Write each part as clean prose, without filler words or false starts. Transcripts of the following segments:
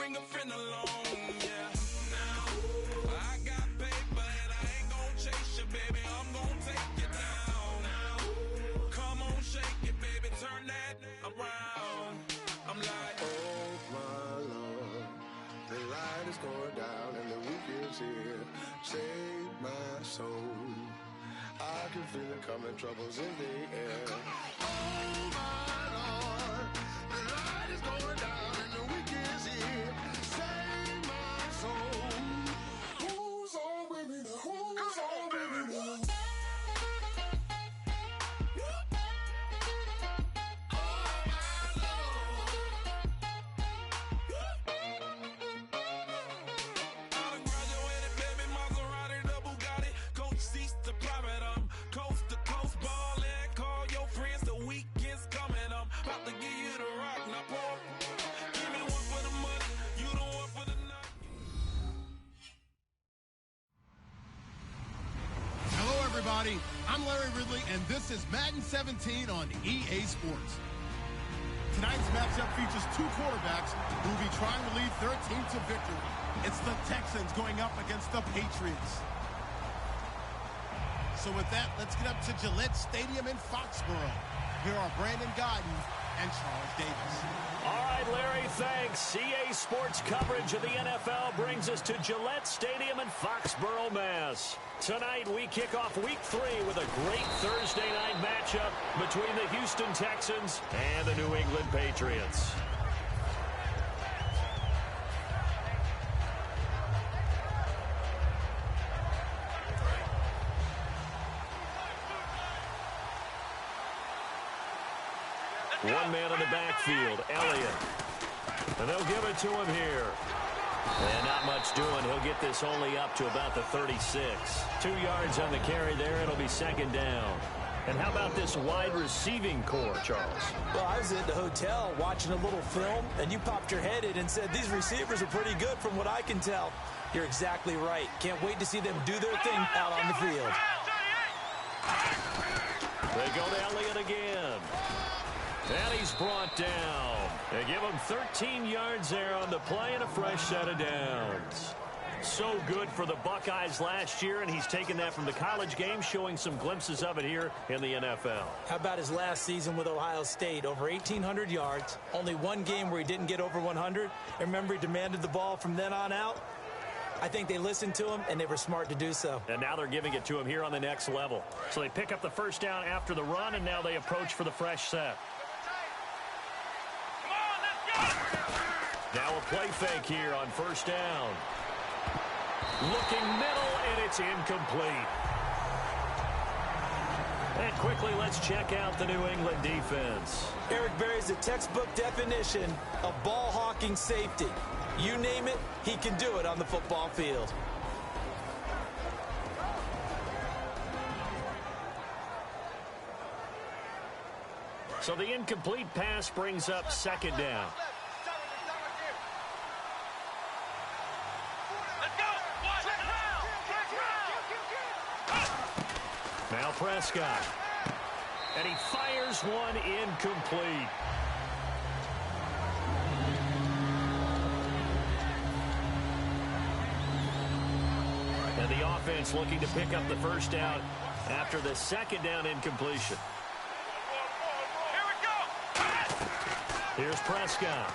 bring a friend along, yeah. Now, I got paper and I ain't gon' chase you, baby. I'm gon' take you down. Now, come on, shake it, baby. Turn that around. I'm like, oh my Lord, the light is going down and the week is here. Save my soul. I can feel it coming, troubles in the air. Oh my Lord, the light is going down and the week is here. Save my soul. Who's on with me now? Who's on with me now? I'm Larry Ridley, and this is Madden 17 on EA Sports. Tonight's matchup features two quarterbacks who will be trying to lead their team to victory. It's the Texans going up against the Patriots. So with that, let's get up to Gillette Stadium in Foxborough. Here are Brandon Godden and Charles Davis. All right, Larry, thanks. EA Sports coverage of the NFL brings us to Gillette Stadium in Foxborough, Mass. Tonight, we kick off Week 3 with a great Thursday night matchup between the Houston Texans and the New England Patriots. One man in the backfield, Elliott. And they'll give it to him here. And not much doing. He'll get this only up to about the 36. 2 yards on the carry there. It'll be second down. And how about this wide receiving core, Charles? Well, I was at the hotel watching a little film, and you popped your head in and said, these receivers are pretty good from what I can tell. You're exactly right. Can't wait to see them do their thing out on the field. They go to Elliott again. And he's brought down. They give him 13 yards there on the play and a fresh set of downs. So good for the Buckeyes last year, and he's taken that from the college game, showing some glimpses of it here in the NFL. How about his last season with Ohio State? Over 1,800 yards, only one game where he didn't get over 100. And remember, he demanded the ball from then on out. I think they listened to him, and they were smart to do so. And now they're giving it to him here on the next level. So they pick up the first down after the run, and now they approach for the fresh set. Now a play fake here on first down. Looking middle, and it's incomplete. And quickly, let's check out the New England defense. Eric Berry's a textbook definition of ball-hawking safety. You name it, he can do it on the football field. So the incomplete pass brings up second down. Now Prescott. And he fires one incomplete. And the offense looking to pick up the first down after the second down incompletion. Here's Prescott.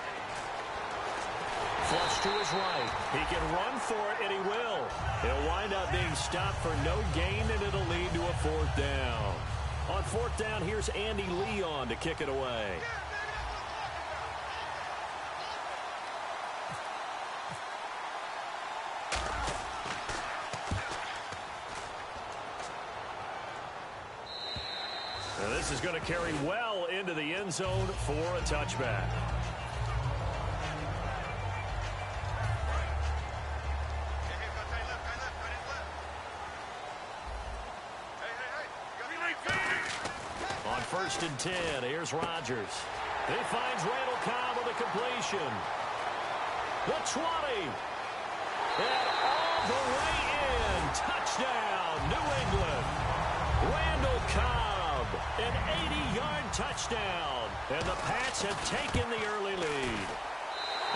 Flush to his right. He can run for it, and he will. He'll wind up being stopped for no gain, and it'll lead to a fourth down. On fourth down, here's Andy Leon to kick it away. And this is going to carry well into the end zone for a touchback. On 1st and 10, here's Rodgers. He finds Randall Cobb with a completion. The 20. And all the way in. Touchdown, New England. Randall Cobb, an 80-yard touchdown. And the Pats have taken the early lead.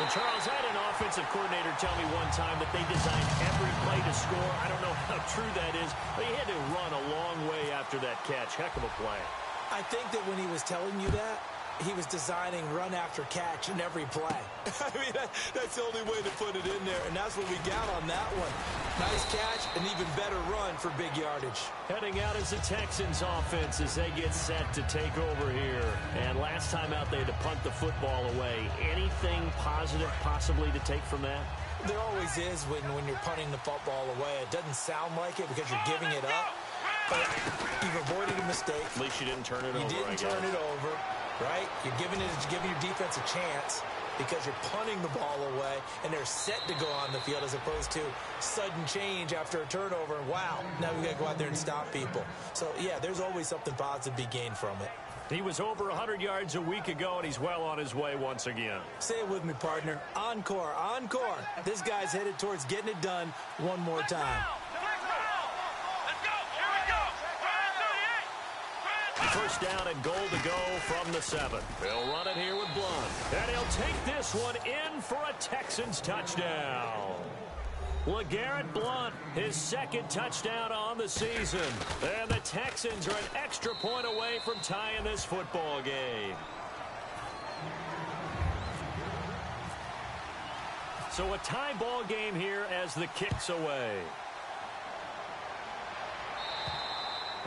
And Charles, I had an offensive coordinator tell me one time that they designed every play to score. I don't know how true that is, but he had to run a long way after that catch. Heck of a play. I think that when he was telling you that, he was designing run after catch in every play. I mean, that's the only way to put it in there, and that's what we got on that one. Nice catch, an even better run for big yardage. Heading out is the Texans offense as they get set to take over here. And last time out, they had to punt the football away. Anything positive possibly to take from that? There always is when you're punting the football away. It doesn't sound like it because you're giving it up, but you've avoided a mistake. At least you didn't turn it over. You didn't turn it over. Right? You're giving your defense a chance because you're punting the ball away, and they're set to go on the field as opposed to sudden change after a turnover. And wow, now we got to go out there and stop people. So, yeah, there's always something positive to be gained from it. He was over 100 yards a week ago, and he's well on his way once again. Say it with me, partner. Encore, encore. This guy's headed towards getting it done one more time. First down and goal to go from the 7. He'll run it here with Blunt. And he'll take this one in for a Texans touchdown. LeGarrette Blunt, his second touchdown on the season. And the Texans are an extra point away from tying this football game. So a tie ball game here as the kick's away.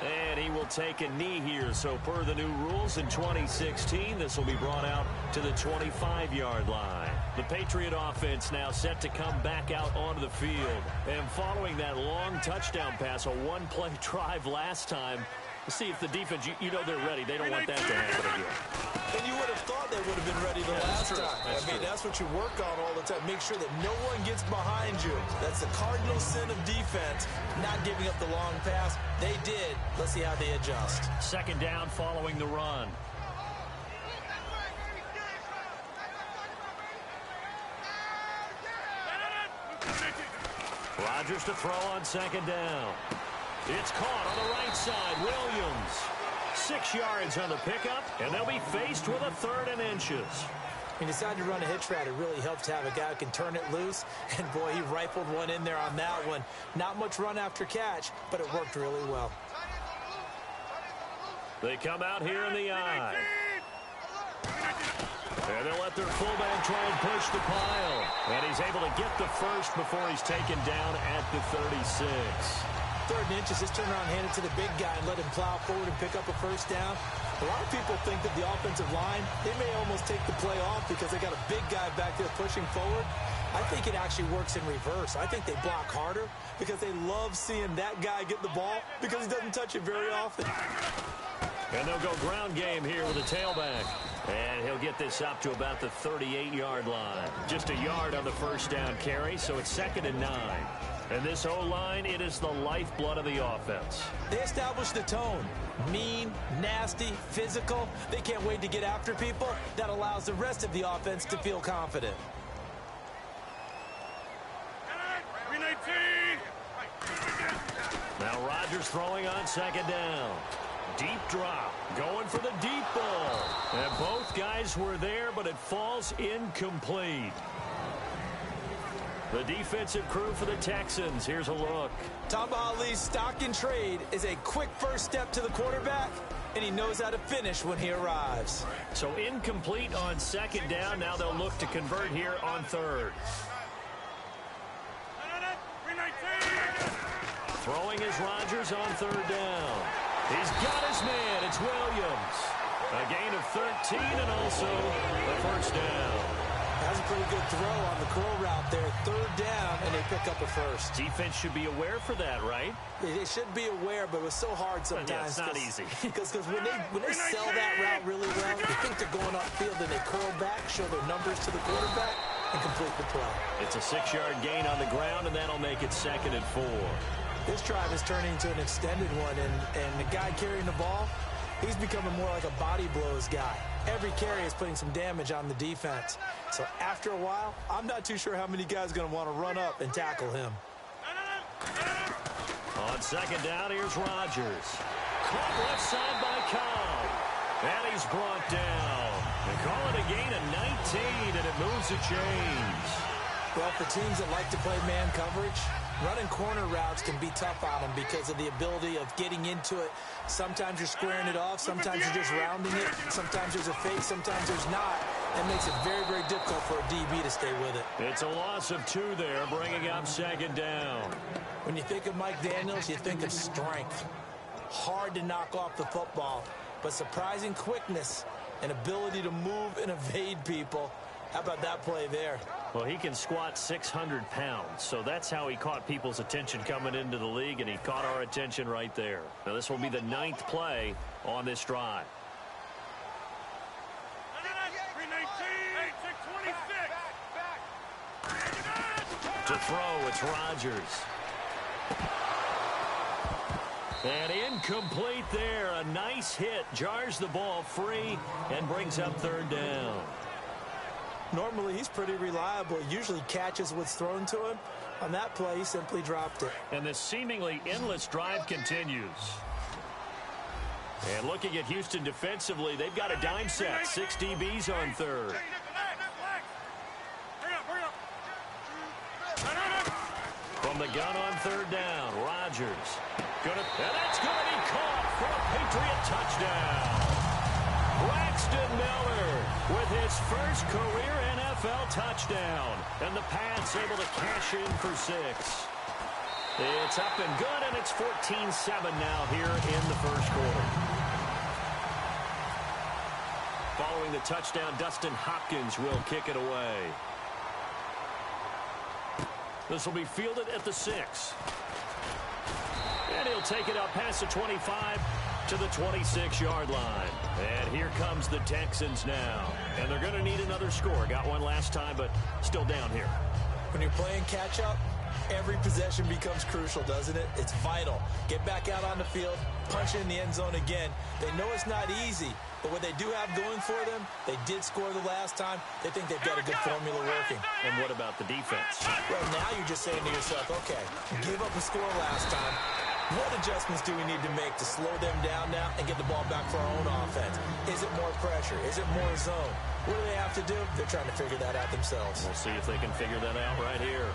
And he will take a knee here. So per the new rules in 2016, this will be brought out to the 25-yard line. The Patriot offense now set to come back out onto the field. And following that long touchdown pass, a one-play drive last time, see if the defense, you know they're ready. They don't want that to happen again. And you would have thought they would have been ready the last time. That's what you work on all the time. Make sure that no one gets behind you. That's the cardinal sin of defense, not giving up the long pass. They did. Let's see how they adjust. Second down following the run. Rodgers to throw on second down. It's caught on the right side. Williams. 6 yards on the pickup, and they'll be faced with a 3rd and inches. He decided to run a hitch route. It really helps to have a guy who can turn it loose. And, boy, he rifled one in there on that one. Not much run after catch, but it worked really well. They come out here in the eye. And they'll let their fullback try and push the pile. And he's able to get the first before he's taken down at the 36. 3rd and inches, just turn around, hand it to the big guy and let him plow forward and pick up a first down. A lot of people think that the offensive line, they may almost take the play off because they got a big guy back there pushing forward. I think it actually works in reverse. I think they block harder because they love seeing that guy get the ball because he doesn't touch it very often. And they'll go ground game here with a tailback. And he'll get this up to about the 38-yard line. Just a yard on the first down carry, so it's 2nd and 9. And this O-line, it is the lifeblood of the offense. They establish the tone. Mean, nasty, physical. They can't wait to get after people. That allows the rest of the offense to feel confident. Now Rodgers throwing on second down. Deep drop, going for the deep ball. And both guys were there, but it falls incomplete. The defensive crew for the Texans. Here's a look. Tom Ali's stock in trade is a quick first step to the quarterback, and he knows how to finish when he arrives. So incomplete on second down. Now they'll look to convert here on 3rd. Throwing is Rodgers on 3rd down. He's got his man. It's Williams. A gain of 13 and also the first down. That's a pretty good throw on the curl route there. 3rd down, and they pick up a first. Defense should be aware for that, right? They should be aware, but it was so hard sometimes. Yeah, it's not easy. Because when they sell that route really well, you think they're going upfield, and they curl back, show their numbers to the quarterback, and complete the play. It's a 6-yard gain on the ground, and that'll make it 2nd and 4. This drive is turning into an extended one, and the guy carrying the ball, he's becoming more like a body blows guy. Every carry is putting some damage on the defense. So after a while, I'm not too sure how many guys are going to want to run up and tackle him. On second down, here's Rodgers. Caught left side by Cobb. And he's brought down. They call it a gain of 19, and it moves moves the chains. Well, for teams that like to play man coverage, running corner routes can be tough on them because of the ability of getting into it. Sometimes you're squaring it off. Sometimes you're just rounding it. Sometimes there's a fake. Sometimes there's not. It makes it very, very difficult for a DB to stay with it. It's a loss of 2 there, bringing up 2nd down. When you think of Mike Daniels, you think of strength. Hard to knock off the football, but surprising quickness and ability to move and evade people. How about that play there? Well, he can squat 600 pounds, so that's how he caught people's attention coming into the league, and he caught our attention right there. Now, this will be the 9th play on this drive. To throw, it's Rodgers. And incomplete there. A nice hit. Jars the ball free and brings up 3rd down. Normally, he's pretty reliable. He usually catches what's thrown to him. On that play, he simply dropped it. And this seemingly endless drive continues. And looking at Houston defensively, they've got a dime set. 6 DBs on 3rd. From the gun on 3rd down, Rodgers. And that's going to be caught for a Patriot touchdown. Braxton Miller with his first career NFL touchdown. And the Pats able to cash in for 6. It's up and good, and it's 14-7 now here in the first quarter. Following the touchdown, Dustin Hopkins will kick it away. This will be fielded at the 6. And he'll take it out past the 25 to the 26-yard line. And here comes the Texans now. And they're going to need another score. Got one last time, but still down here. When you're playing catch-up, every possession becomes crucial, doesn't it? It's vital. Get back out on the field, punch it in the end zone again. They know it's not easy, but what they do have going for them, they did score the last time. They think they've got a good formula working. And what about the defense? Well, now you're just saying to yourself, okay, give up a score last time. What adjustments do we need to make to slow them down now and get the ball back for our own offense? Is it more pressure? Is it more zone? What do they have to do? They're trying to figure that out themselves. We'll see if they can figure that out right here.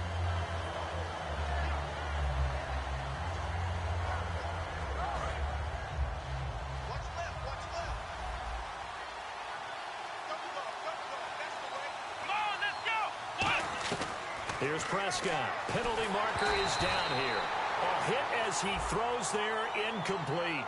Here's Prescott. Penalty marker is down here. A hit as he throws there, incomplete.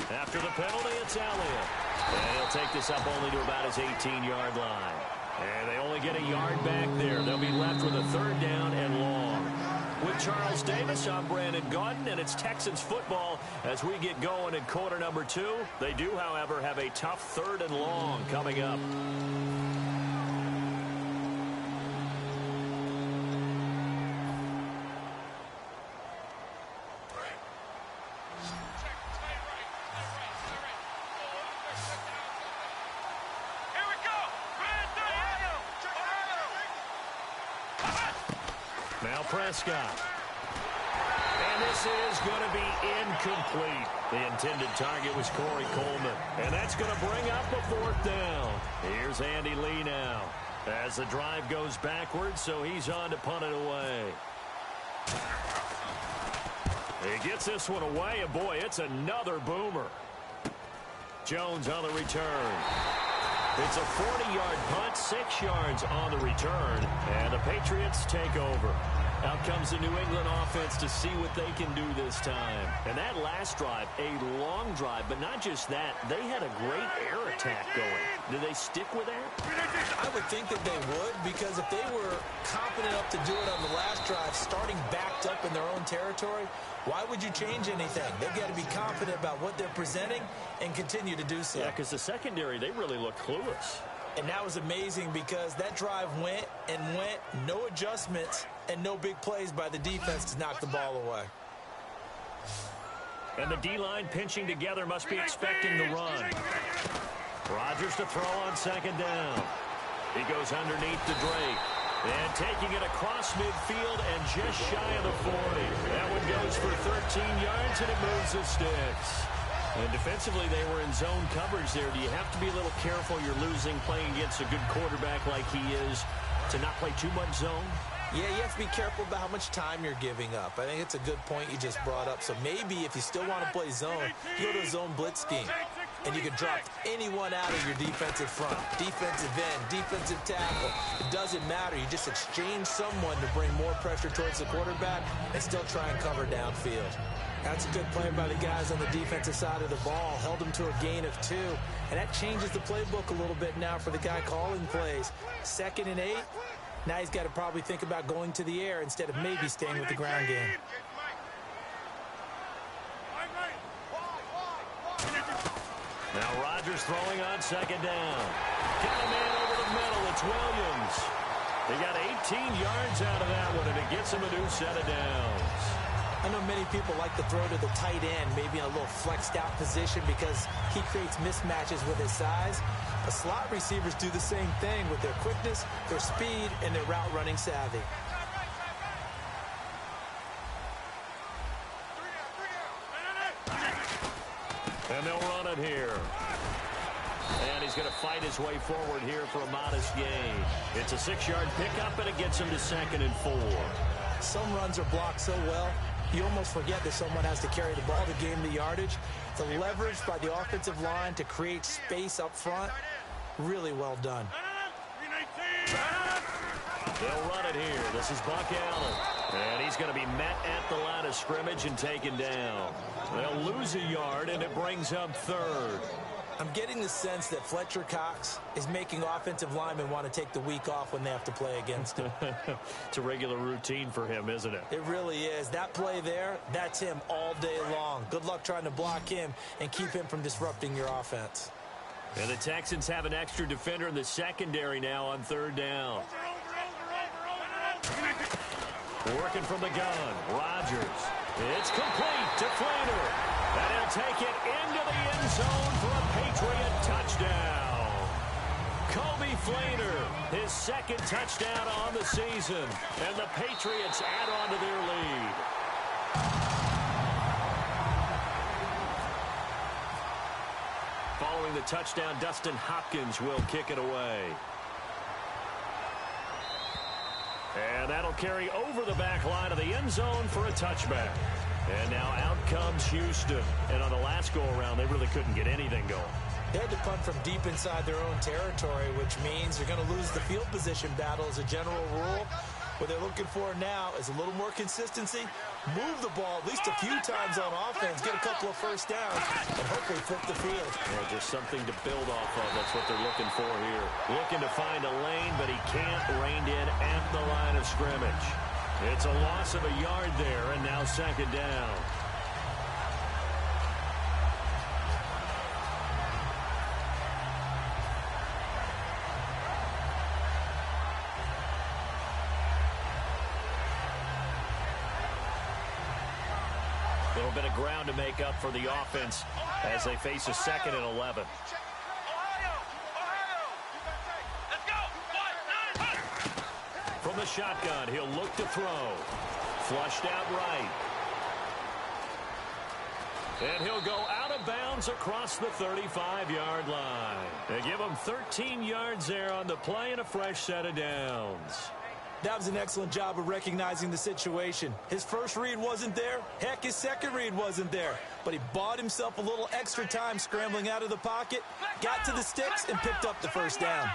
After the penalty, it's Elliott. And he'll take this up only to about his 18-yard line. And they only get a yard back there. They'll be left with a 3rd down and long. With Charles Davis, I'm Brandon Gaudin, and it's Texans football as we get going in quarter number 2. They do, however, have a tough 3rd and long coming up. Now Prescott. And this is going to be incomplete. The intended target was Corey Coleman. And that's going to bring up a 4th down. Here's Andy Lee now. As the drive goes backwards, so he's on to punt it away. He gets this one away, and boy, it's another boomer. Jones on the return. It's a 40-yard punt, 6 yards on the return, and the Patriots take over. Out comes the New England offense to see what they can do this time. And that last drive, a long drive, but not just that. They had a great air attack going. Do they stick with that? I would think that they would, because if they were confident enough to do it on the last drive, starting backed up in their own territory, why would you change anything? They've got to be confident about what they're presenting and continue to do so. Yeah, because the secondary, they really looked clueless. And that was amazing because that drive went and went, no adjustments, and no big plays by the defense to knock the ball away. And the D-line pinching together must be expecting the run. Rodgers to throw on second down. He goes underneath to Drake. And taking it across midfield and just shy of the 40. That one goes for 13 yards, and it moves the sticks. And defensively, they were in zone coverage there. Do you have to be a little careful? You're losing playing against a good quarterback like he is to not play too much zone? Yeah, you have to be careful about how much time you're giving up. I think it's a good point you just brought up. So maybe if you still want to play zone, you go to a zone blitz scheme. And you can drop anyone out of your defensive front. Defensive end, defensive tackle. It doesn't matter. You just exchange someone to bring more pressure towards the quarterback and still try and cover downfield. That's a good play by the guys on the defensive side of the ball. Held them to a gain of 2. And that changes the playbook a little bit now for the guy calling plays. 2nd and 8. Now he's got to probably think about going to the air instead of maybe staying with the ground game. Now Rodgers throwing on second down. Got a man over the middle. It's Williams. He got 18 yards out of that one, and it gets him a new set of downs. I know many people like to throw to the tight end, maybe in a little flexed out position because he creates mismatches with his size. The slot receivers do the same thing with their quickness, their speed, and their route running savvy. And they'll run it here. And he's going to fight his way forward here for a modest gain. It's a 6-yard pickup, and it gets him to 2nd and 4. Some runs are blocked so well, you almost forget that someone has to carry the ball to gain the yardage. The leverage by the offensive line to create space up front, really well done. They'll run it here. This is Buck Allen. And he's going to be met at the line of scrimmage and taken down. They'll lose a yard, and it brings up 3rd. I'm getting the sense that Fletcher Cox is making offensive linemen want to take the week off when they have to play against him. It's a regular routine for him, isn't it? It really is. That play there, that's him all day long. Good luck trying to block him and keep him from disrupting your offense. And the Texans have an extra defender in the secondary now on 3rd down. Working from the gun, Rodgers. It's complete to Flainer. And he'll take it into the end zone for a Patriot touchdown. Kobe Flainer, his 2nd touchdown on the season. And the Patriots add on to their lead. Following the touchdown, Dustin Hopkins will kick it away. And that'll carry over the back line of the end zone for a touchback. And now out comes Houston. And on the last go-around, they really couldn't get anything going. They had to punt from deep inside their own territory, which means they're going to lose the field position battle as a general rule. What they're looking for now is a little more consistency, move the ball at least a few times on offense, get a couple of first downs, and hopefully flip the field. Yeah, just something to build off of. That's what they're looking for here. Looking to find a lane, but he can't rein in at the line of scrimmage. It's a loss of a yard there, and now 2nd down. A little bit of ground to make up for the offense as they face a 2nd and 11. From the shotgun, he'll look to throw. Flushed out right. And he'll go out of bounds across the 35-yard line. They give him 13 yards there on the play and a fresh set of downs. That was an excellent job of recognizing the situation. His first read wasn't there. Heck, his second read wasn't there. But he bought himself a little extra time scrambling out of the pocket, got to the sticks, and picked up the first down.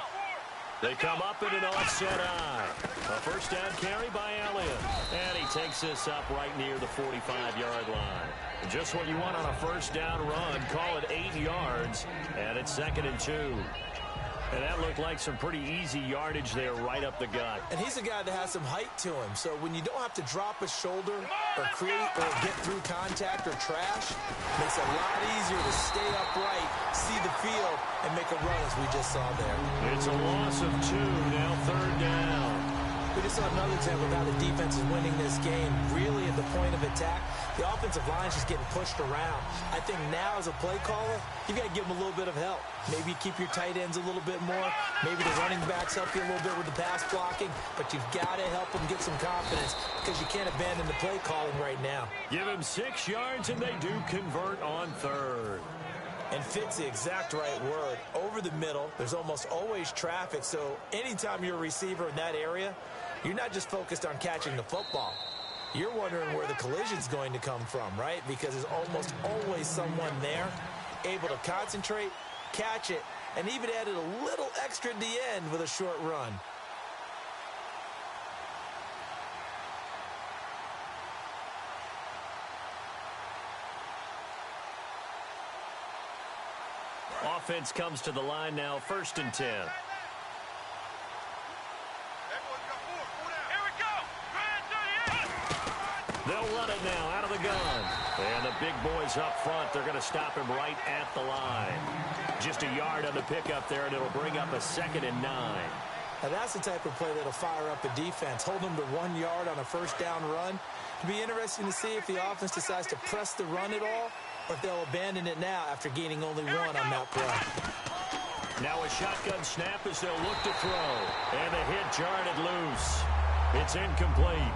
They come up in an offset eye. A first down carry by Elliott. And he takes this up right near the 45-yard line. Just what you want on a first down run. Call it 8 yards. And it's 2nd and 2. And that looked like some pretty easy yardage there right up the gut. And he's a guy that has some height to him. So when you don't have to drop a shoulder or create or get through contact or trash, it makes it a lot easier to stay upright, see the field, and make a run as we just saw there. It's a loss of 2, now 3rd down. We just saw another example of how the defense is winning this game. Really at the point of attack, the offensive line is just getting pushed around. I think now as a play caller, you've got to give them a little bit of help. Maybe keep your tight ends a little bit more. Maybe the running backs help you a little bit with the pass blocking. But you've got to help them get some confidence because you can't abandon the play calling right now. Give him 6 yards, and they do convert on third. And fit's the exact right word. Over the middle, there's almost always traffic. So anytime you're a receiver in that area, you're not just focused on catching the football. You're wondering where the collision's going to come from, right? Because there's almost always someone there able to concentrate, catch it, and even added a little extra at the end with a short run. Offense comes to the line now, 1st and 10. They'll run it now out of the gun. And the big boys up front, they're going to stop him right at the line. Just a yard on the pickup there, and it'll bring up a 2nd and 9. Now that's the type of play that'll fire up a defense. Hold them to 1 yard on a first down run. It'll be interesting to see if the offense decides to press the run at all, or if they'll abandon it now after gaining only 1 on that play. Now a shotgun snap as they'll look to throw. And the hit jarred it loose. It's incomplete.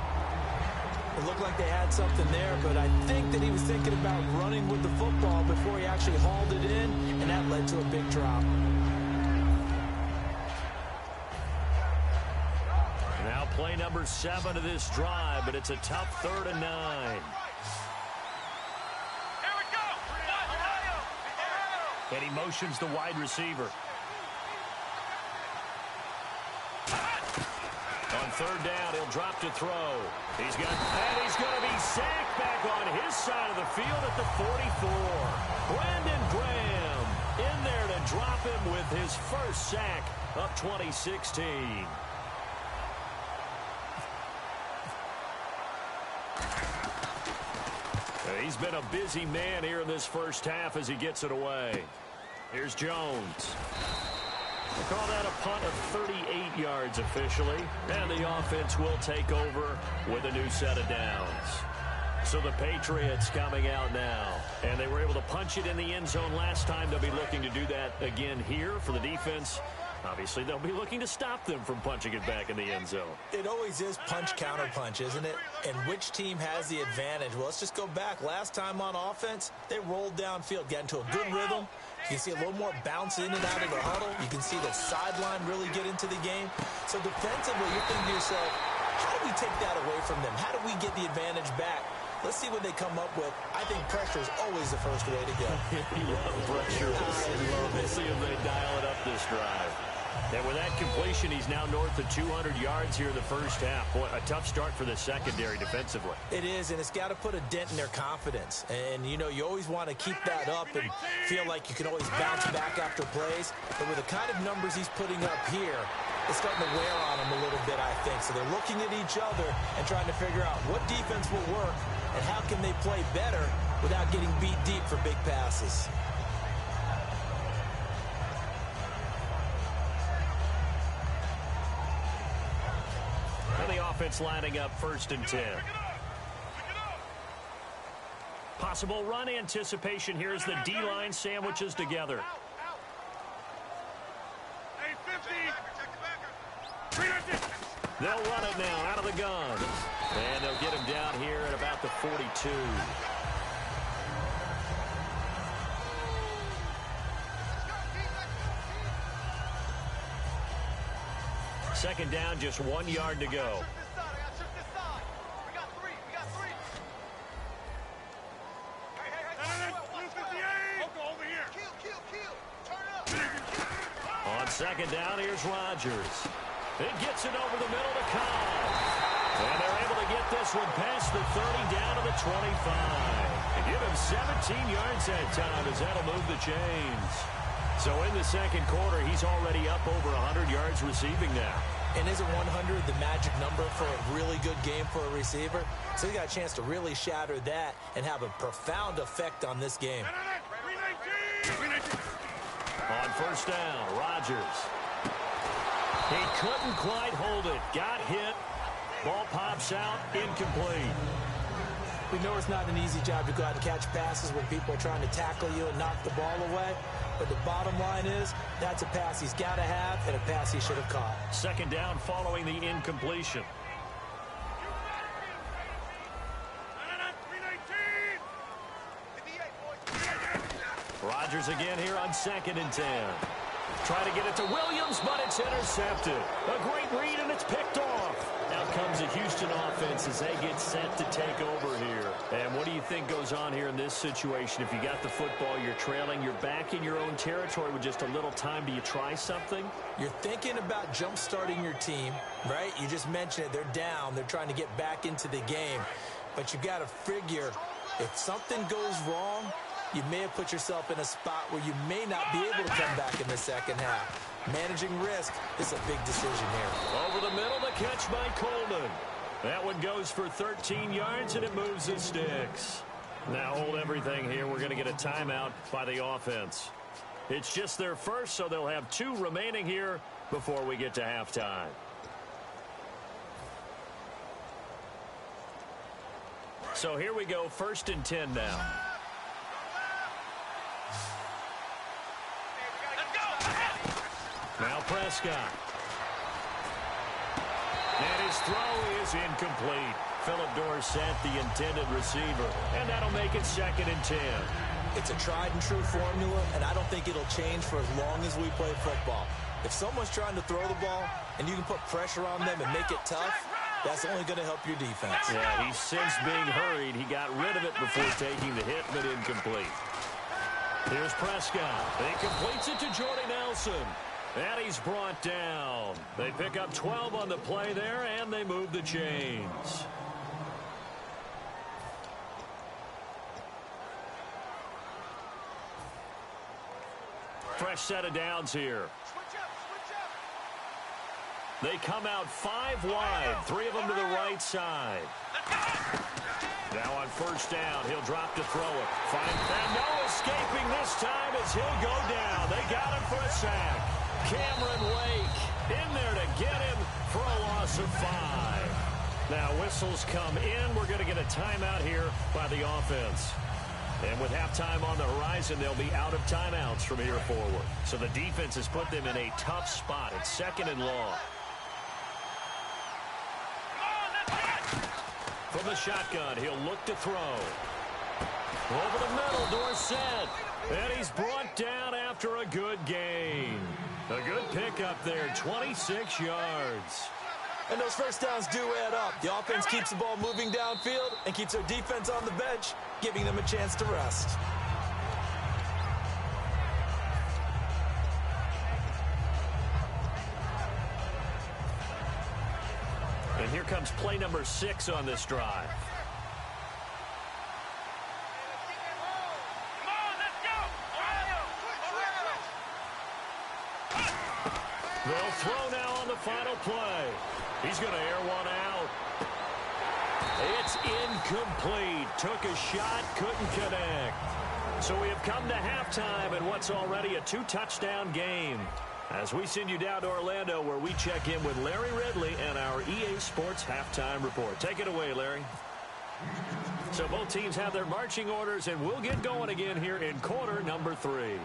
It looked like they had something there, but I think that he was thinking about running with the football before he actually hauled it in, and that led to a big drop. Now play number 7 of this drive, but it's a tough 3rd and 9. And he motions the wide receiver. On 3rd down, he'll drop to throw. He's going to be sacked back on his side of the field at the 44. Brandon Graham in there to drop him with his first sack of 2016. He's been a busy man here in this first half as he gets it away. Here's Jones. They call that a punt of 38 yards officially, and the offense will take over with a new set of downs. So the Patriots coming out now, and they were able to punch it in the end zone last time. They'll be looking to do that again here for the defense. Obviously, they'll be looking to stop them from punching it back in the end zone. It always is punch-counter-punch, isn't it? And which team has the advantage? Well, let's just go back. Last time on offense, they rolled downfield, got into a good rhythm. You can see a little more bounce in and out of the huddle. You can see the sideline really get into the game. So defensively, you're thinking to yourself, how do we take that away from them? How do we get the advantage back? Let's see what they come up with. I think pressure is always the first way to go. You love pressure. We'll see if they dial it up this drive. And with that completion, he's now north of 200 yards here in the first half. Boy, a tough start for the secondary defensively. It is, and it's got to put a dent in their confidence. And, you know, you always want to keep that up and feel like you can always bounce back after plays. But with the kind of numbers he's putting up here, it's starting to wear on them a little bit, I think. So they're looking at each other and trying to figure out what defense will work and how can they play better without getting beat deep for big passes. And the offense lining up 1st and 10. Possible run anticipation here as the D-line sandwiches together. They'll run it now out of the gun. And they'll get him down here at about the 42. Second down, just 1 yard to go. On second down, here's Rodgers. It gets it over the middle to Cobb. And they're able to get this one past the 30 down to the 25. And give him 17 yards that time as that'll move the chains. So in the second quarter, he's already up over 100 yards receiving now. And isn't 100 the magic number for a really good game for a receiver? So he got a chance to really shatter that and have a profound effect on this game. On first down, Rodgers. He He couldn't quite hold it. Got hit. Ball pops out. Incomplete. We know it's not an easy job to go out and catch passes when people are trying to tackle you and knock the ball away. But the bottom line is, that's a pass he's got to have and a pass he should have caught. Second down following the incompletion. Rodgers again here on 2nd and 10. Try to get it to Williams, but it's intercepted. A great read, and it's picked off. Out comes the Houston offense as they get set to take over here. And what do you think goes on here in this situation? If you got the football, you're trailing, you're back in your own territory with just a little time. Do you try something? You're thinking about jump-starting your team, right? You just mentioned it. They're down. They're trying to get back into the game. But you got to figure, if something goes wrong, you may have put yourself in a spot where you may not be able to come back in the second half. Managing risk is a big decision here. Over the middle, the catch by Coleman. That one goes for 13 yards, and it moves the sticks. Now hold everything here. We're going to get a timeout by the offense. It's just their first, so they'll have 2 remaining here before we get to halftime. So here we go, 1st and 10 now. Now Prescott. And his throw is incomplete. Philip Dorsett, the intended receiver. And that'll make it 2nd and 10. It's a tried-and-true formula, and I don't think it'll change for as long as we play football. If someone's trying to throw the ball and you can put pressure on them and make it tough, that's only going to help your defense. Yeah, he's since being hurried. He got rid of it before taking the hit, but incomplete. Here's Prescott. He completes it to Jordy Nelson. And he's brought down. They pick up 12 on the play there, and they move the chains. Fresh set of downs here. They come out 5 wide, 3 of them to the right side. Now on 1st down, he'll drop to throw it. And no escaping this time as he'll go down. They got him for a sack. Cameron Wake in there to get him for a loss of 5. Now whistles come in. We're going to get a timeout here by the offense. And with halftime on the horizon, they'll be out of timeouts from here forward. So the defense has put them in a tough spot. It's 2nd and long. From the shotgun, he'll look to throw. Over the middle, Dorsett. And he's brought down after a good gain. A good pickup there, 26 yards. And those first downs do add up. The offense keeps the ball moving downfield and keeps their defense on the bench, giving them a chance to rest. And here comes play number 6 on this drive. They'll throw now on the final play. He's going to air one out. It's incomplete. Took a shot, couldn't connect. So we have come to halftime in what's already a 2-touchdown game. As we send you down to Orlando, where we check in with Larry Ridley and our EA Sports Halftime Report. Take it away, Larry. So both teams have their marching orders, and we'll get going again here in quarter number 3.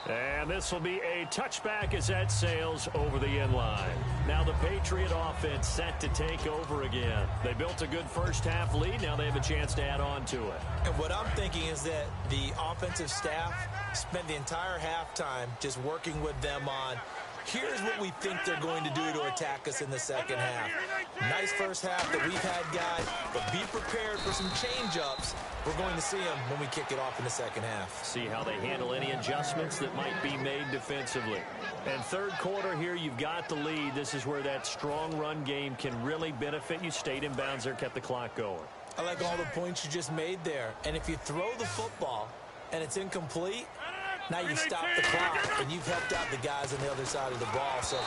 And this will be a touchback as that sails over the end line. Now the Patriot offense set to take over again. They built a good first half lead. Now they have a chance to add on to it. And what I'm thinking is that the offensive staff spent the entire halftime just working with them on, here's what we think they're going to do to attack us in the second half. Nice first half that we've had, guys, but be prepared for some change-ups. We're going to see them when we kick it off in the second half. See how they handle any adjustments that might be made defensively. And third quarter here, you've got the lead. This is where that strong run game can really benefit you. Stayed in bounds there, kept the clock going. I like all the points you just made there. And if you throw the football and it's incomplete, now you stop the clock, and you've helped out the guys on the other side of the ball. So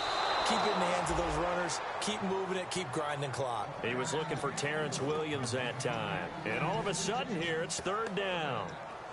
keep it in the hands of those runners. Keep moving it. Keep grinding clock. He was looking for Terrence Williams that time. And all of a sudden here, it's 3rd down.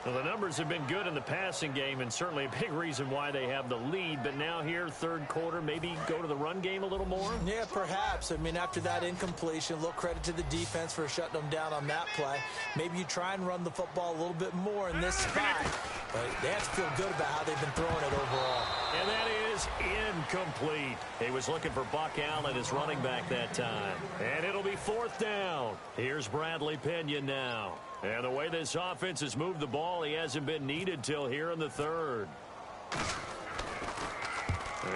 Well, the numbers have been good in the passing game, and certainly a big reason why they have the lead. But now here, third quarter, maybe go to the run game a little more? Yeah, perhaps. I mean, after that incompletion, a little credit to the defense for shutting them down on that play. Maybe you try and run the football a little bit more in this spot. But they have to feel good about how they've been throwing it overall. And that is incomplete. He was looking for Buck Allen as running back that time. And it'll be fourth down. Here's Bradley Pinion now. And the way this offense has moved the ball, he hasn't been needed till here in the third.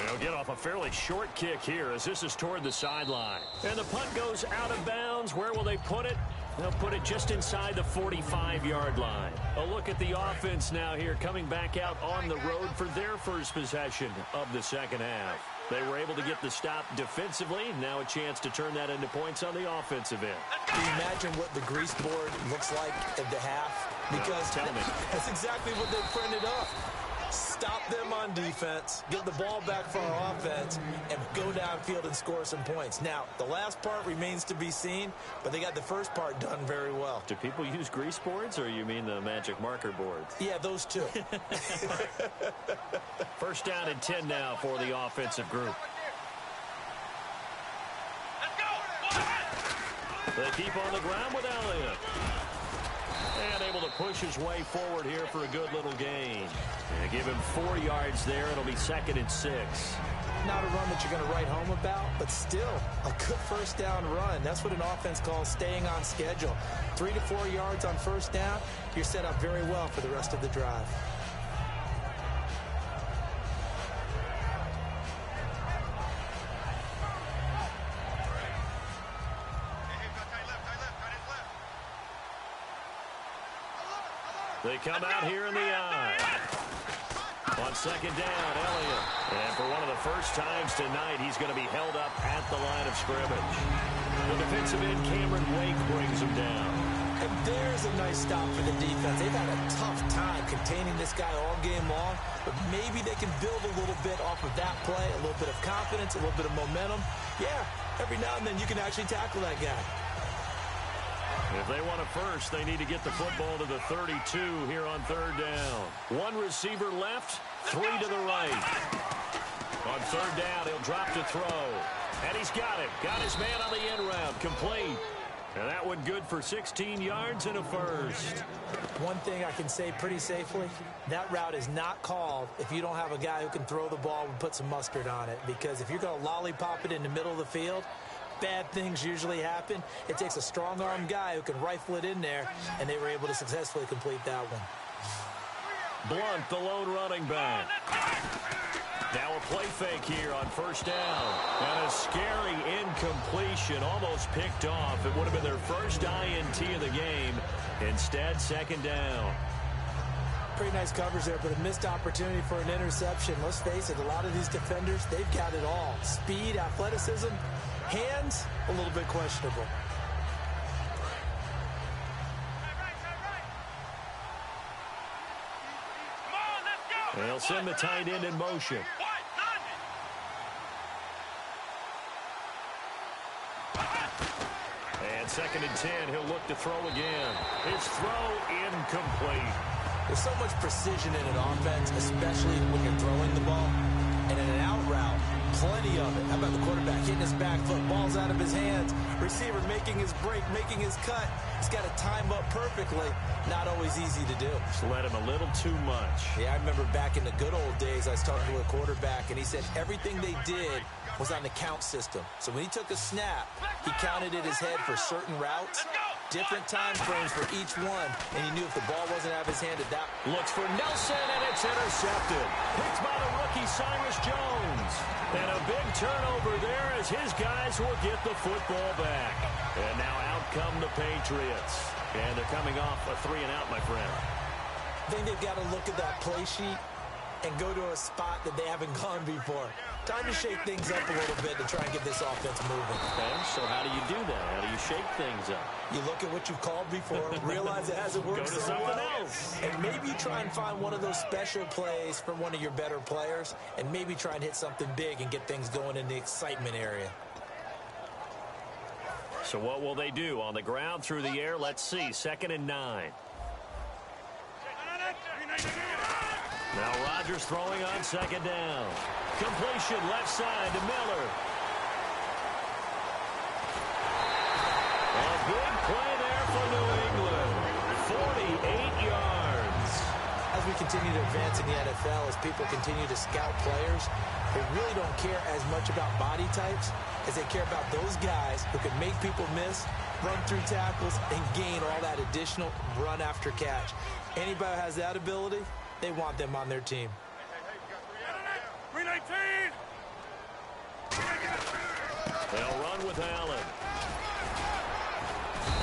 They'll get off a fairly short kick here as this is toward the sideline. And the punt goes out of bounds. Where will they put it? They'll put it just inside the 45-yard line. A look at the offense now here, coming back out on the road for their first possession of the second half. They were able to get the stop defensively. Now a chance to turn that into points on the offensive end. Can you imagine what the grease board looks like at the half? Because tell me. That's exactly what they printed up. Stop them on defense, get the ball back for our offense, and go downfield and score some points. Now, the last part remains to be seen, but they got the first part done very well. Do people use grease boards, or you mean the magic marker boards? Yeah, those two. First down and 10 now for the offensive group. They keep on the ground with Elliott. And able to push his way forward here for a good little gain. And give him 4 yards there. It'll be 2nd and 6. Not a run that you're going to write home about, but still a good first down run. That's what an offense calls staying on schedule. 3 to 4 yards on first down, you're set up very well for the rest of the drive. They come out here in the eye. On second down, Elliott. And for one of the first times tonight, he's going to be held up at the line of scrimmage. The defensive end, Cameron Wake, brings him down. And there's a nice stop for the defense. They've had a tough time containing this guy all game long, but maybe they can build a little bit off of that play, a little bit of confidence, a little bit of momentum. Yeah, every now and then you can actually tackle that guy. If they want a first, they need to get the football to the 32 here on third down. One receiver left, 3 to the right. On third down, he'll drop to throw. And he's got it. Got his man on the end route. Complete. And that one good for 16 yards and a first. One thing I can say pretty safely, that route is not called if you don't have a guy who can throw the ball and put some mustard on it. Because if you're going to lollipop it in the middle of the field, bad things usually happen. It takes a strong-arm guy who can rifle it in there, and they were able to successfully complete that one. Blunt, the lone running back. Now a play fake here on first down. And a scary incompletion, almost picked off. It would have been their first INT of the game. Instead, second down. Pretty nice coverage there, but a missed opportunity for an interception. Let's face it, a lot of these defenders, they've got it all. Speed, athleticism, hands, a little bit questionable. They'll send the tight end in motion. And 2nd and 10, he'll look to throw again. His throw incomplete. There's so much precision in an offense, especially when you're throwing the ball. And in an out route, plenty of it. How about the quarterback hitting his back foot, ball's out of his hands, receiver making his break, making his cut. He's got to time up perfectly. Not always easy to do. Just let him a little too much. Yeah, I remember back in the good old days, I was talking to a quarterback, and he said everything they did was on the count system. So when he took a snap, he counted in his head for certain routes, different time frames for each one, and he knew if the ball wasn't out of his hand at that. Looks for Nelson, and it's intercepted. Picked by the rookie Cyrus Jones. And a big turnover there as his guys will get the football back. And now out come the Patriots. And they're coming off a 3-and-out, my friend. I think they've got to look at that play sheet and go to a spot that they haven't gone before. Time to shake things up a little bit to try and get this offense moving. Okay, so how do you do that? How do you shake things up? You look at what you've called before, realize it hasn't worked so well, and maybe try and find one of those special plays from one of your better players, and maybe try and hit something big and get things going in the excitement area. So what will they do? On the ground, through the air? Let's see. 2nd and 9. Now Rodgers throwing on second down. Completion left side to Miller. A big play there for New England. 48 yards. As we continue to advance in the NFL, as people continue to scout players, they really don't care as much about body types as they care about those guys who can make people miss, run through tackles, and gain all that additional run after catch. Anybody who has that ability, they want them on their team. 319! They'll run with Allen.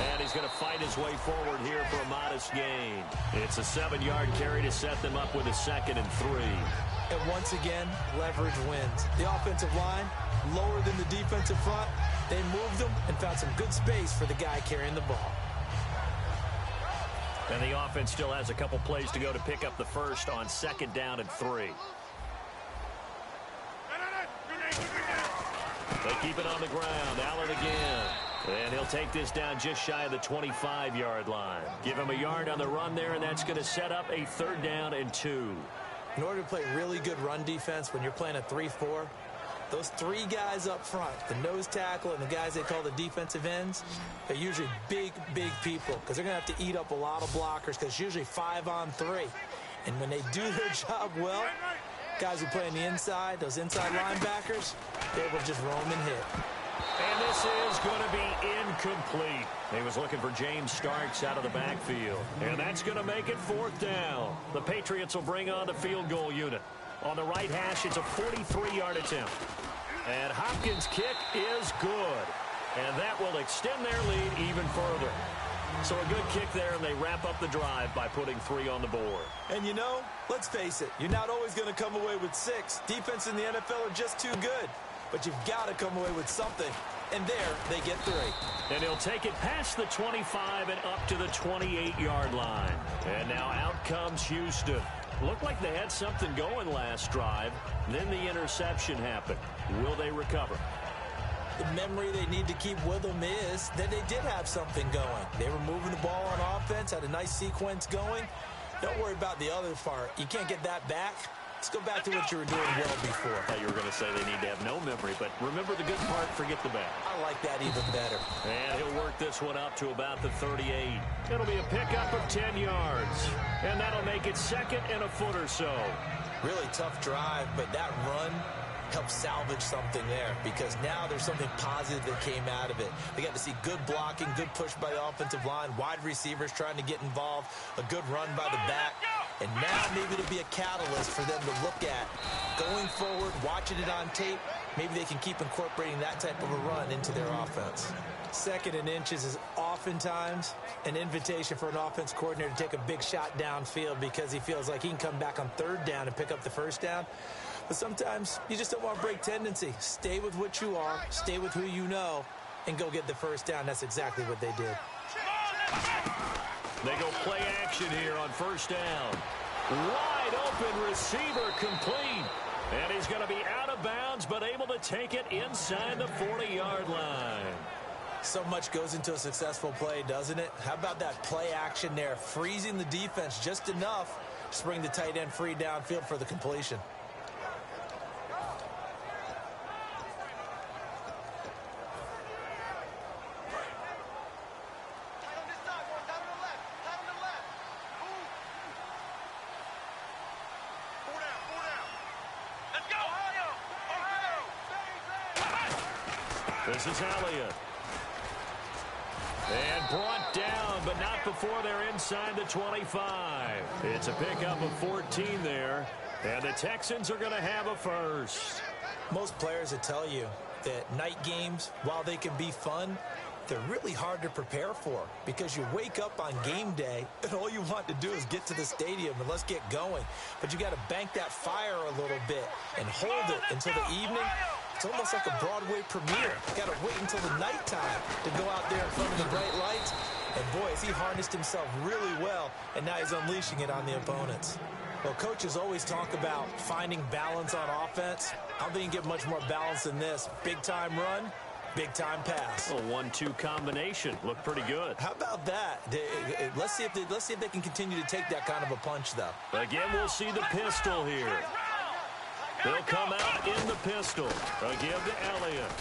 And he's going to fight his way forward here for a modest gain. It's a 7-yard carry to set them up with a 2nd and 3. And once again, leverage wins. The offensive line, lower than the defensive front. They moved them and found some good space for the guy carrying the ball. And the offense still has a couple plays to go to pick up the first on 2nd down and 3. They keep it on the ground. Allen again. And he'll take this down just shy of the 25-yard line. Give him a yard on the run there, and that's going to set up a 3rd down and 2. In order to play really good run defense when you're playing a 3-4, those 3 guys up front, the nose tackle and the guys they call the defensive ends, they're usually big, big people because they're going to have to eat up a lot of blockers because it's usually 5-on-3. And when they do their job well, guys who play on the inside, those inside linebackers, they're able to just roam and hit. And this is going to be incomplete. He was looking for James Starks out of the backfield. And that's going to make it 4th down. The Patriots will bring on the field goal unit. On the right hash, it's a 43-yard attempt. And Hopkins' kick is good. And that will extend their lead even further. So a good kick there, and they wrap up the drive by putting 3 on the board. And you know, let's face it, you're not always going to come away with 6. Defense in the NFL are just too good. But you've got to come away with something. And there, they get 3. And he'll take it past the 25 and up to the 28-yard line. And now out comes Houston. Looked like they had something going last drive. Then the interception happened. Will they recover? The memory they need to keep with them is that they did have something going. They were moving the ball on offense, had a nice sequence going. Don't worry about the other part. You can't get that back. Let's go back to what you were doing well before. I thought you were going to say they need to have no memory, but remember the good part, forget the bad. I like that even better. And he'll work this one up to about the 38. It'll be a pickup of 10 yards. And that'll make it 2nd and a foot or so. Really tough drive, but that run helped salvage something there because now there's something positive that came out of it. They got to see good blocking, good push by the offensive line, wide receivers trying to get involved, a good run by the back. And now maybe it'll be a catalyst for them to look at going forward, watching it on tape. Maybe they can keep incorporating that type of a run into their offense. 2nd and inches is oftentimes an invitation for an offense coordinator to take a big shot downfield because he feels like he can come back on 3rd down and pick up the 1st down. But sometimes you just don't want to break tendency. Stay with what you are, stay with who you know, and go get the 1st down. That's exactly what they did. They go play action here on 1st down. Wide open receiver complete. And he's going to be out of bounds, but able to take it inside the 40-yard line. So much goes into a successful play, doesn't it? How about that play action there, freezing the defense just enough to bring the tight end free downfield for the completion. This is Elliott. And brought down, but not before they're inside the 25. It's a pickup of 14 there. And the Texans are going to have a first. Most players will tell you that night games, while they can be fun, they're really hard to prepare for because you wake up on game day and all you want to do is get to the stadium and let's get going. But you got to bank that fire a little bit and hold it until the evening. It's almost like a Broadway premiere. You got to wait until the nighttime to go out there in front of the bright lights. And boy, has he harnessed himself really well, and now he's unleashing it on the opponents. Well, coaches always talk about finding balance on offense. I don't think you can get much more balance than this. Big-time run, Big-time pass. A 1-2 combination. Looked pretty good. How about that? Let's see if they can continue to take that kind of a punch, though. Again, we'll see the pistol here. They'll come out in the pistol. They'll give to Elliott.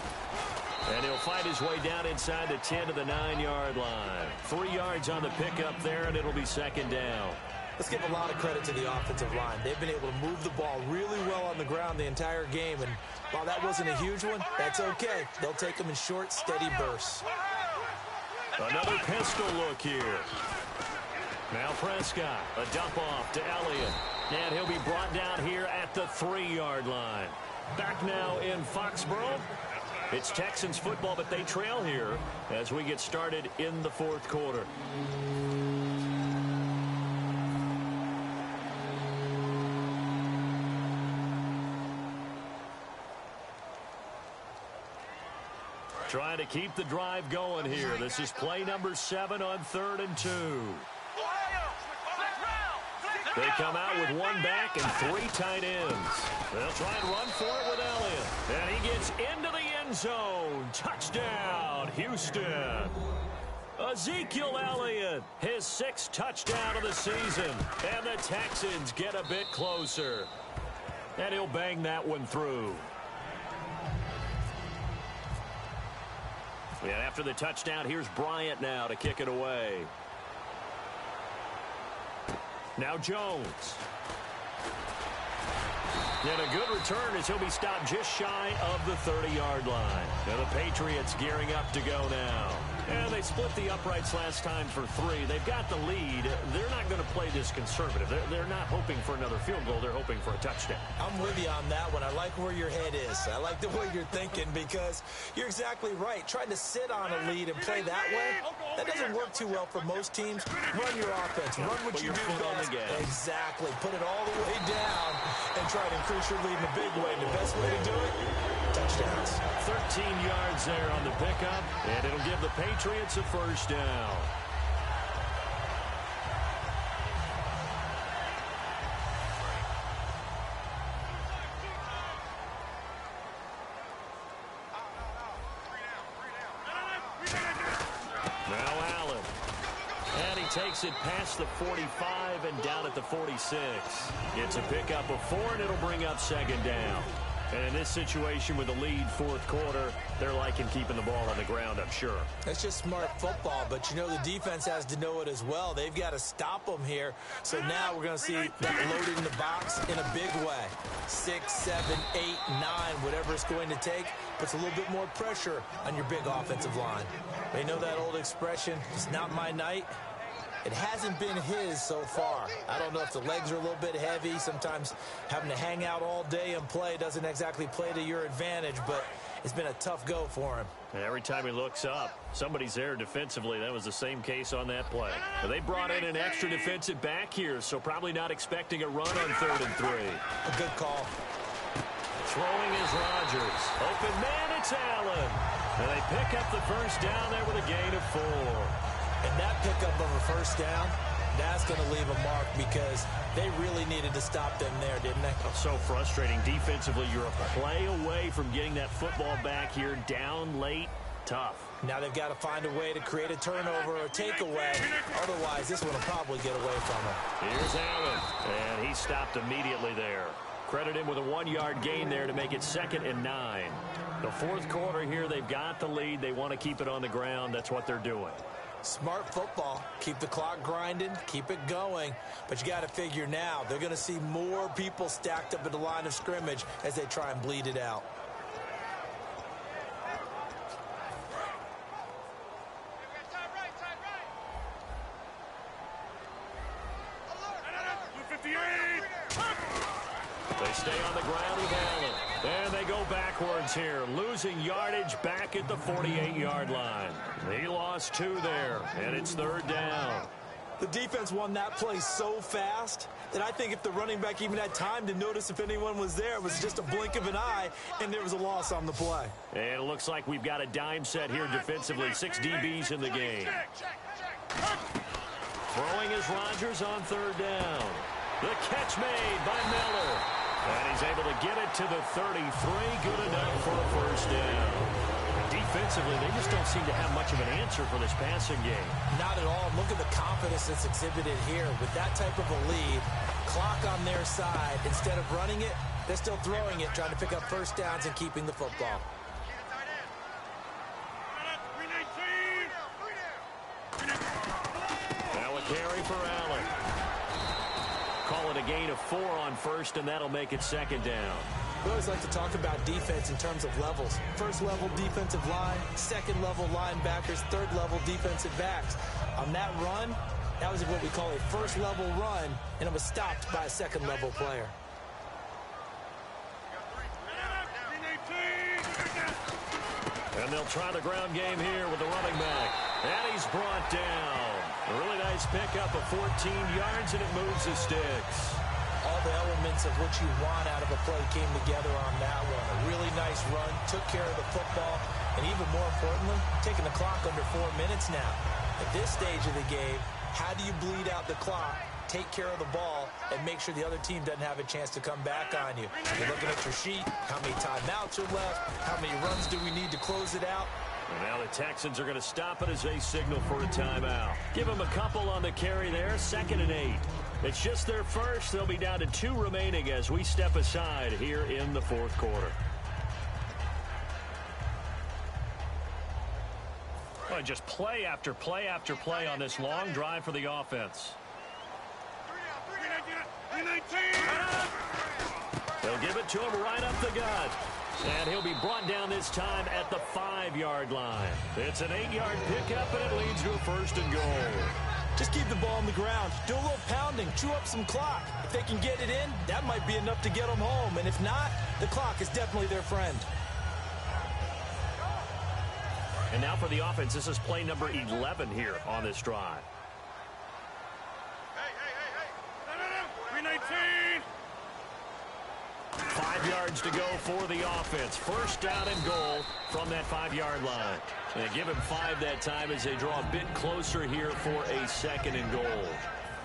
And he'll find his way down inside the 10 to the 9-yard line. 3 yards on the pickup there, and it'll be second down. Let's give a lot of credit to the offensive line. They've been able to move the ball really well on the ground the entire game. And while that wasn't a huge one, that's okay. They'll take them in short, steady bursts. Another pistol look here. Now Prescott, a dump off to Elliott. And he'll be brought down here at the 3-yard line. Back now in Foxborough. It's Texans football, but they trail here as we get started in the fourth quarter. Trying to keep the drive going here. This is play number 7 on 3rd and 2. They come out with 1 back and 3 tight ends. They'll try and run for it with Elliott. And he gets into the end zone. Touchdown, Houston. Ezekiel Elliott, his 6th touchdown of the season. And the Texans get a bit closer. And he'll bang that one through. And after the touchdown, here's Bryant now to kick it away. Now Jones. And a good return as he'll be stopped just shy of the 30-yard line. Now the Patriots gearing up to go now. And they split the uprights last time for 3. They've got the lead. They're not going to play this conservative. They're not hoping for another field goal. They're hoping for a touchdown. I'm with you on that one. I like where your head is. I like the way you're thinking because you're exactly right. Trying to sit on a lead and play that way, that doesn't work too well for most teams. Run your offense. Run what you do best. Exactly. Put it all the way down and try to increase your lead in a big way. The best way to do it, touchdowns. 13 yards there on the pickup, and it'll give the Patriots a first down. Now Allen. And he takes it past the 45 and down at the 46. It's a pickup of 4, and it'll bring up second down. And in this situation with the lead fourth quarter, they're liking keeping the ball on the ground, I'm sure. That's just smart football, but you know the defense has to know it as well. They've got to stop them here. So now we're going to see that loaded in the box in a big way. 6, 7, 8, 9, whatever it's going to take, puts a little bit more pressure on your big offensive line. They know that old expression, it's not my night. It hasn't been his so far. I don't know if the legs are a little bit heavy. Sometimes having to hang out all day and play doesn't exactly play to your advantage, but it's been a tough go for him. And every time he looks up, somebody's there defensively. That was the same case on that play. But they brought in an extra defensive back here, so probably not expecting a run on 3rd and 3. A good call. Throwing is Rodgers. Open man, it's Allen. And they pick up the first down there with a gain of 4. And that pickup of a first down, that's going to leave a mark because they really needed to stop them there, didn't they? Oh, so frustrating. Defensively, you're a play away from getting that football back here down late. Tough. Now they've got to find a way to create a turnover or a takeaway. Otherwise, this one will probably get away from them. Here's Allen, and he stopped immediately there. Credit him with a 1-yard gain there to make it 2nd and 9. The fourth quarter here, they've got the lead. They want to keep it on the ground. That's what they're doing. Smart football. Keep the clock grinding. Keep it going. But you got to figure now, they're going to see more people stacked up at the line of scrimmage as they try and bleed it out. They stay on the ground with Allen. And they go backwards here, losing yardage back at the 48-yard line. He lost 2 there, and it's 3rd down. The defense won that play so fast that I think if the running back even had time to notice if anyone was there, it was just a blink of an eye, and there was a loss on the play. And it looks like we've got a dime set here defensively. 6 DBs in the game. Throwing is Rodgers on 3rd down. The catch made by Miller. And he's able to get it to the 33. Good enough for a first down. Defensively, they just don't seem to have much of an answer for this passing game. Not at all. Look at the confidence that's exhibited here. With that type of a lead, clock on their side, instead of running it, they're still throwing it, trying to pick up first downs and keeping the football. Now a carry for Allen. Call it a gain of 4 on first, and that'll make it second down. We always like to talk about defense in terms of levels. First level defensive line, second level linebackers, third level defensive backs. On that run, that was what we call a first level run, and it was stopped by a second level player. And they'll try the ground game here with the running back. And he's brought down. A really nice pickup of 14 yards, and it moves the sticks. All the elements of what you want out of a play came together on that one. A really nice run, took care of the football, and even more importantly, taking the clock under 4 minutes now. At this stage of the game, how do you bleed out the clock, take care of the ball, and make sure the other team doesn't have a chance to come back on you? You're looking at your sheet, how many timeouts are left, how many runs do we need to close it out? And now the Texans are going to stop it as they signal for a timeout. Give them a couple on the carry there, 2nd and 8. It's just their first. They'll be down to 2 remaining as we step aside here in the 4th quarter. Well, just play after play after play on this long drive for the offense. They'll give it to him right up the gut. And he'll be brought down this time at the 5-yard line. It's an 8-yard pickup, and it leads to a 1st and goal. Just keep the ball on the ground. Do a little pounding. Chew up some clock. If they can get it in, that might be enough to get them home. And if not, the clock is definitely their friend. And now for the offense, this is play number 11 here on this drive. Hey. 319. 5 yards to go for the offense. First down and goal from that 5-yard line. And they give him 5 that time as they draw a bit closer here for a 2nd and goal.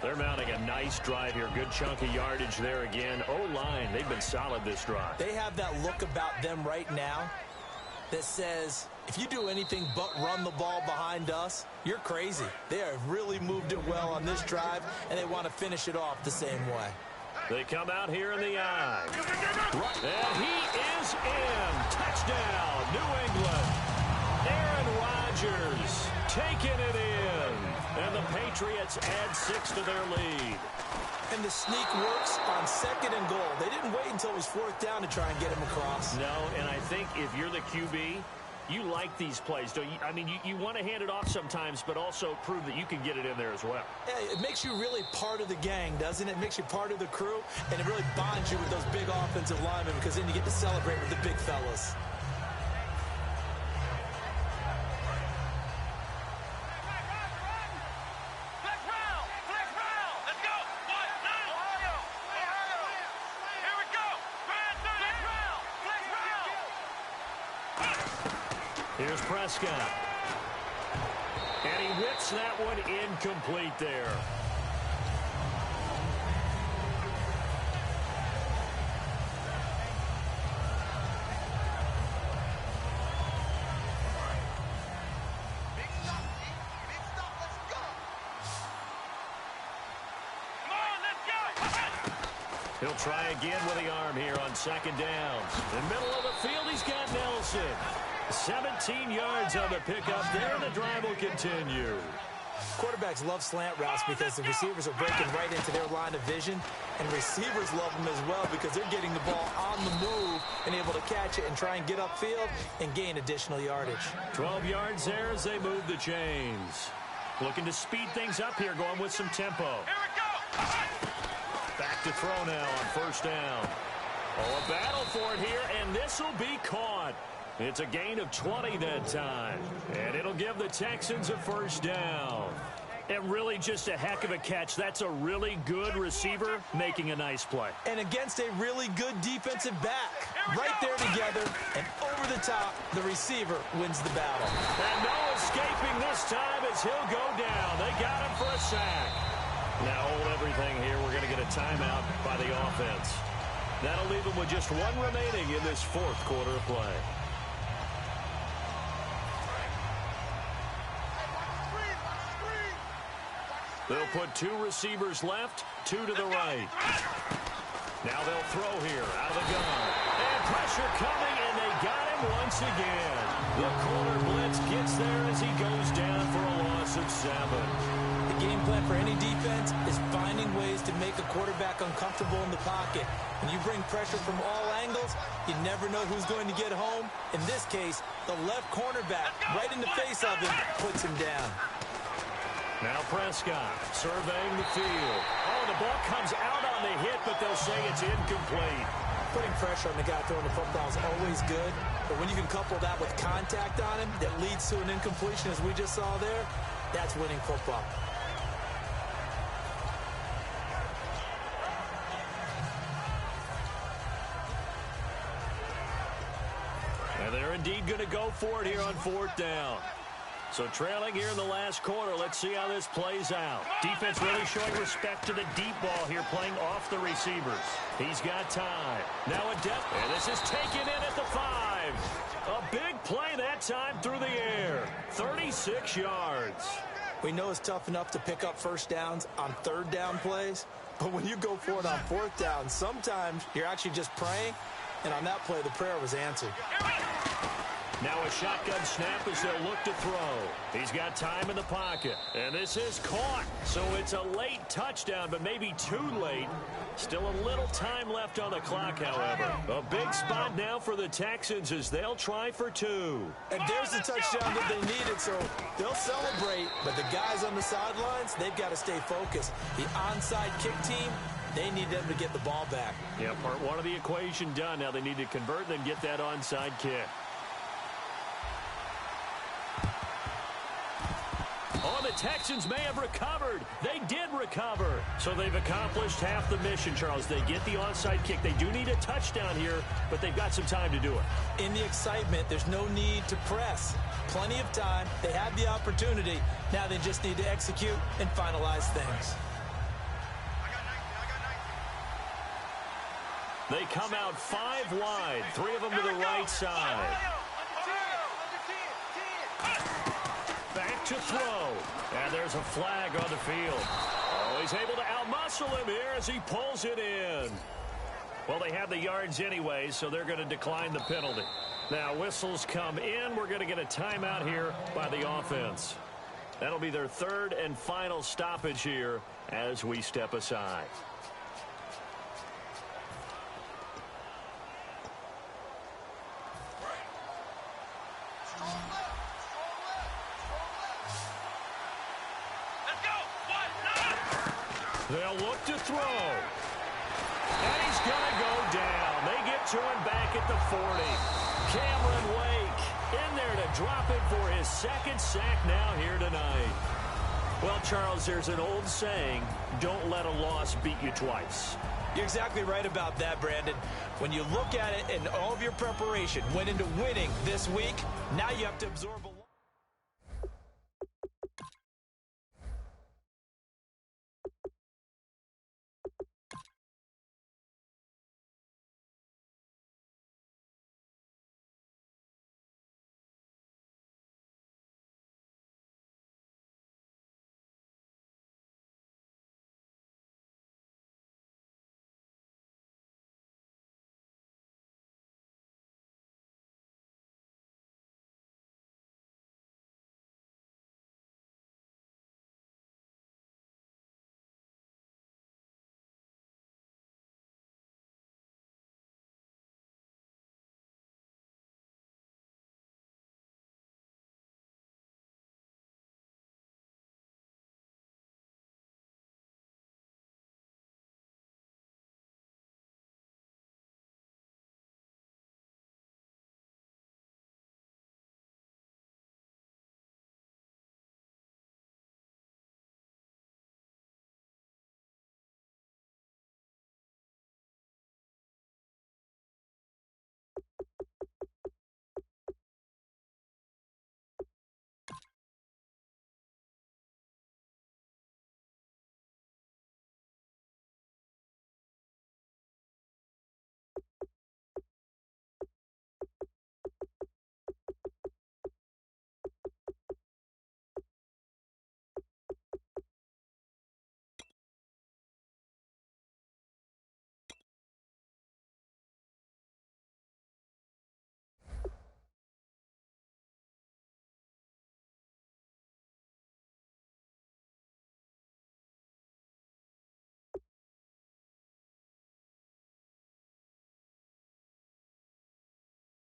They're mounting a nice drive here. Good chunk of yardage there again. O-line, they've been solid this drive. They have that look about them right now that says, if you do anything but run the ball behind us, you're crazy. They have really moved it well on this drive, and they want to finish it off the same way. They come out here in the eye. And he is in. Touchdown, New England. Aaron Rodgers taking it in. And the Patriots add 6 to their lead. And the sneak works on 2nd and goal. They didn't wait until it was 4th down to try and get him across. No, and I think if you're the QB, you like these plays, don't you? I mean, you want to hand it off sometimes, but also prove that you can get it in there as well. Yeah, it makes you really part of the gang, doesn't it? It makes you part of the crew, and it really bonds you with those big offensive linemen because then you get to celebrate with the big fellas. Here's Prescott. And he whips that one incomplete there. He'll try again with the arm here on 2nd down. In the middle of the field, he's got Nelson. 17 yards on the pickup there, and the drive will continue. Quarterbacks love slant routes because the receivers are breaking right into their line of vision, and receivers love them as well because they're getting the ball on the move and able to catch it and try and get upfield and gain additional yardage. 12 yards there as they move the chains. Looking to speed things up here, going with some tempo. Here we go. Back to throw now on 1st down. Oh, a battle for it here, and this will be caught. It's a gain of 20 that time, and it'll give the Texans a 1st down. And really just a heck of a catch. That's a really good receiver making a nice play. And against a really good defensive back. Right there together, and over the top, the receiver wins the battle. And no escaping this time as he'll go down. They got him for a sack. Now hold everything here. We're going to get a timeout by the offense. That'll leave them with just one remaining in this fourth quarter of play. They'll put 2 receivers left, 2 to the right. Now they'll throw here out of the gun. And pressure coming, and they got him once again. The corner blitz gets there as he goes down for a loss of 7. The game plan for any defense is finding ways to make a quarterback uncomfortable in the pocket. When you bring pressure from all angles, you never know who's going to get home. In this case, the left cornerback, right in the face of him, puts him down. Now Prescott surveying the field. Oh, the ball comes out on the hit, but they'll say it's incomplete. Putting pressure on the guy throwing the football is always good, but when you can couple that with contact on him that leads to an incompletion, as we just saw there, that's winning football. And they're indeed going to go for it here on 4th down. So trailing here in the last quarter, let's see how this plays out. Defense really showing respect to the deep ball here, playing off the receivers. He's got time. Now a depth, and this is taken in at the 5. A big play that time through the air. 36 yards. We know it's tough enough to pick up first downs on 3rd down plays, but when you go for it on 4th down, sometimes you're actually just praying, and on that play, the prayer was answered. Now a shotgun snap as they'll look to throw. He's got time in the pocket. And this is caught. So it's a late touchdown, but maybe too late. Still a little time left on the clock, however. A big spot now for the Texans as they'll try for 2. And there's the touchdown that they needed, so they'll celebrate. But the guys on the sidelines, they've got to stay focused. The onside kick team, they need them to get the ball back. Yeah, part 1 of the equation done. Now they need to convert and then get that onside kick. Oh, the Texans may have recovered. They did recover. So they've accomplished half the mission, Charles. They get the onside kick. They do need a touchdown here, but they've got some time to do it. In the excitement, there's no need to press. Plenty of time. They have the opportunity. Now they just need to execute and finalize things. They come out 5 wide, 3 of them to the right side. Back to throw. And there's a flag on the field. Oh, he's able to outmuscle him here as he pulls it in. Well, they have the yards anyway, so they're going to decline the penalty. Now, whistles come in. We're going to get a timeout here by the offense. That'll be their 3rd and final stoppage here as we step aside. They'll look to throw. And he's going to go down. They get to him back at the 40. Cameron Wake in there to drop him for his 2nd sack now here tonight. Well, Charles, there's an old saying, don't let a loss beat you twice. You're exactly right about that, Brandon. When you look at it and all of your preparation went into winning this week, now you have to absorb a